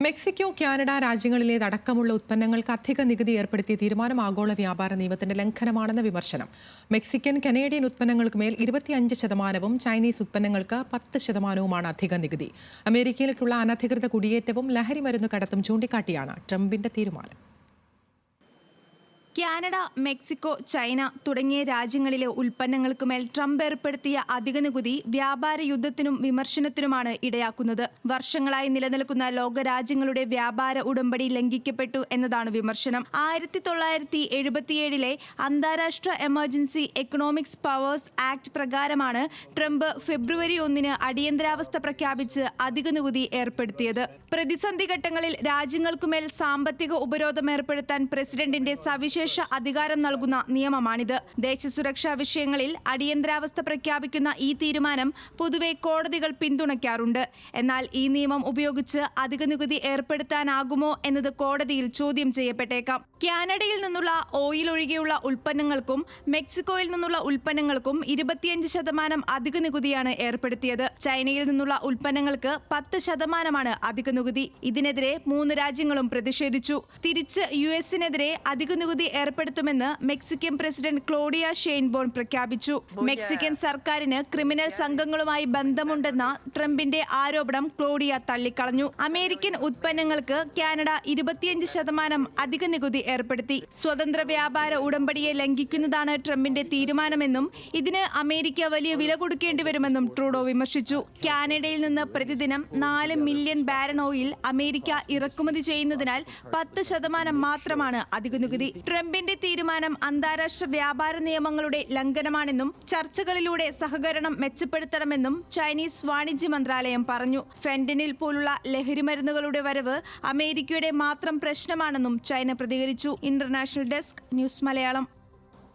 Mexico, Canada രാജ്യങ്ങളിലേതടക്കമുള്ള ഉത്പന്നങ്ങൾക്ക് അധിക നികുതി ഏർപ്പെടുത്തിയ തീരുമാനം ആഗോള വ്യാപാര നിയമത്തിന്റെ ലംഘനമാണെന്ന് വിമർശനം. മെക്സിക്കൻ, കനേഡിയൻ ഉത്പന്നങ്ങൾക്ക് മേൽ 25%, ചൈനീസ് ഉത്പന്നങ്ങൾക്ക് 10%വുമാണ് അധിക നികുതി. അമേരിക്കയിലേക്കുള്ള അനധികൃത കുടിയേറ്റവും ലഹരിമരുന്ന് കടത്തും ചൂണ്ടിക്കാട്ടിയാണ് ട്രംപിന്റെ തീരുമാനം. കാനഡ, മെക്സിക്കോ, ചൈന തുടങ്ങിയ രാജ്യങ്ങളിലെ ഉൽപ്പന്നങ്ങൾക്കുമേൽ ട്രംപ് ഏർപ്പെടുത്തിയ അധിക നികുതി വ്യാപാര യുദ്ധത്തിനും വിമർശനത്തിനുമാണ് ഇടയാക്കുന്നത്. വർഷങ്ങളായി നിലനിൽക്കുന്ന ലോകരാജ്യങ്ങളുടെ വ്യാപാര ഉടമ്പടി ലംഘിക്കപ്പെട്ടു എന്നതാണ് വിമർശനം. 1977 അന്താരാഷ്ട്ര എമർജൻസി എക്കണോമിക്സ് പവേഴ്സ് ആക്ട് പ്രകാരമാണ് ട്രംപ് ഫെബ്രുവരി 1 അടിയന്തരാവസ്ഥ പ്രഖ്യാപിച്ച് അധിക നികുതി ഏർപ്പെടുത്തിയത്. പ്രതിസന്ധി ഘട്ടങ്ങളിൽ രാജ്യങ്ങൾക്കുമേൽ സാമ്പത്തിക ഉപരോധം ഏർപ്പെടുത്താൻ പ്രസിഡന്റിന്റെ സവിശേഷ അധികാരം നൽകുന്ന നിയമമാണിത്. ദേശസുരക്ഷാ വിഷയങ്ങളിൽ അടിയന്തരാവസ്ഥ പ്രഖ്യാപിക്കുന്ന ഈ തീരുമാനം പൊതുവെ കോടതികൾ പിന്തുണയ്ക്കാറുണ്ട്. എന്നാൽ ഈ നിയമം ഉപയോഗിച്ച് അധിക നികുതി ഏർപ്പെടുത്താനാകുമോ എന്നത് കോടതിയിൽ ചോദ്യം ചെയ്യപ്പെട്ടേക്കാം. കാനഡയിൽ നിന്നുള്ള ഓയിൽ ഒഴികെയുള്ള ഉൽപ്പന്നങ്ങൾക്കും മെക്സിക്കോയിൽ നിന്നുള്ള ഉൽപ്പന്നങ്ങൾക്കും 25% അധിക നികുതിയാണ് ഏർപ്പെടുത്തിയത്. ചൈനയിൽ നിന്നുള്ള ഉൽപ്പന്നങ്ങൾക്ക് 10% അധിക നികുതി. ഇതിനെതിരെ 3 രാജ്യങ്ങളും പ്രതിഷേധിച്ചു. തിരിച്ച് US-നെതിരെ അധിക നികുതി ഏർപ്പെടുത്തുമെന്ന് മെക്സിക്കൻ പ്രസിഡന്റ് ക്ലോഡിയ ഷെയ്ൻബോൺ പ്രഖ്യാപിച്ചു. മെക്സിക്കൻ സർക്കാരിന് ക്രിമിനൽ സംഘങ്ങളുമായി ബന്ധമുണ്ടെന്ന ട്രംപിന്റെ ആരോപണം ക്ലോഡിയ തള്ളിക്കളഞ്ഞു. അമേരിക്കൻ ഉത്പന്നങ്ങൾക്ക് കാനഡ 25% അധിക നികുതി ഏർപ്പെടുത്തി. സ്വതന്ത്ര വ്യാപാര ഉടമ്പടിയെ ലംഘിക്കുന്നതാണ് ട്രംപിന്റെ തീരുമാനമെന്നും ഇതിന് അമേരിക്ക വലിയ വില കൊടുക്കേണ്ടി വരുമെന്നും ട്രൂഡോ വിമർശിച്ചു. കാനഡയിൽ നിന്ന് പ്രതിദിനം 4 മില്യൺ ബാരൽ ഓയിൽ അമേരിക്ക ഇറക്കുമതി ചെയ്യുന്നതിനാൽ 10% മാത്രമാണ് അധിക നികുതി. ട്രംപിന്റെ തീരുമാനം അന്താരാഷ്ട്ര വ്യാപാര നിയമങ്ങളുടെ ലംഘനമാണെന്നും ചർച്ചകളിലൂടെ സഹകരണം മെച്ചപ്പെടുത്തണമെന്നും ചൈനീസ് വാണിജ്യ മന്ത്രാലയം പറഞ്ഞു. ഫെന്റനിൽ പോലുള്ള ലഹരിമരുന്നുകളുടെ വരവ് അമേരിക്കയുടെ മാത്രം പ്രശ്നമാണെന്നും ചൈന പ്രതികരിച്ചു. International desk, news Malayalam.